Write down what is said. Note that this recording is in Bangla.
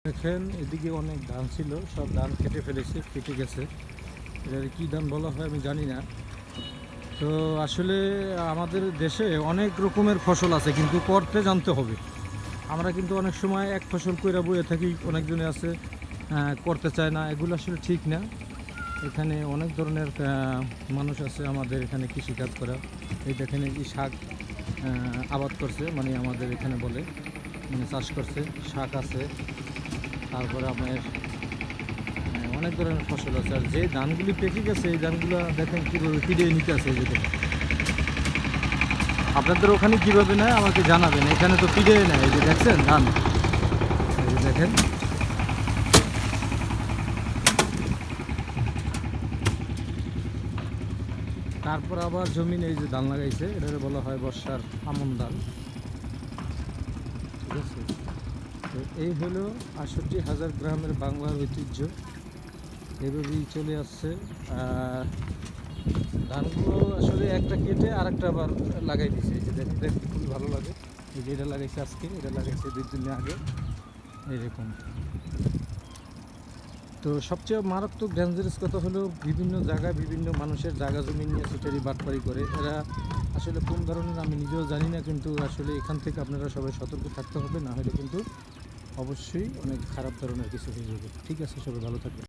দেখেন এদিকে অনেক ধান ছিল, সব ধান কেটে ফেলেছে, কেটে গেছে। এটার কী ধান বলা হয় আমি জানি না। তো আসলে আমাদের দেশে অনেক রকমের ফসল আছে, কিন্তু করতে জানতে হবে। আমরা কিন্তু অনেক সময় এক ফসল কইরা বইয়ে থাকি, অনেকজনে আছে করতে চায় না। এগুলো আসলে ঠিক না। এখানে অনেক ধরনের মানুষ আছে আমাদের এখানে কৃষিকাজ করা। এই দেখেন এই শাক আবাদ করছে, মানে আমাদের এখানে বলে মানে চাষ করছে, শাক আছে। তারপরে আপনার অনেক ধরনের ফসল আছে। আর যে ধানগুলি পেকে গেছে এই ধানগুলো দেখেন কীভাবে ফিরিয়ে নিতে আছে। এই যে দেখেন, আপনাদের ওখানে কীভাবে নেয় আমাকে জানাবেন। এখানে তো ফিরিয়ে নেয়, এই যে দেখছেন ধান, এই যে দেখেন। তারপর আবার জমিনে এই যে ধান লাগাইছে, এটাকে বলা হয় বর্ষার আমন ধান। ঠিক আছে, তো এই হলো ৬৮,০০০ গ্রামের বাংলার ঐতিহ্য। এভাবেই চলে আসছে। ধানগুলো আসলে একটা কেটে আরেকটা আবার লাগাই দিছে। এই যে দেখতে দেখতে খুবই ভালো লাগে। এই যে এটা লাগাইছে আজকে, এটা লাগাইছে ২ দিন আগে, এইরকম। তো সবচেয়ে মারাত্মক ডেঞ্জারাস কথা হলো বিভিন্ন জায়গায় বিভিন্ন মানুষের জায়গা জমি নিয়ে সিটারি বাটপারি করে। এরা আসলে কোন ধরনের আমি নিজেও জানি না, কিন্তু আসলে এখান থেকে আপনারা সবাই সতর্ক থাকতে হবে, না হলে কিন্তু অবশ্যই অনেক খারাপ ধরনের কিছু হয়ে যাবে। ঠিক আছে, সবাই ভালো থাকবে।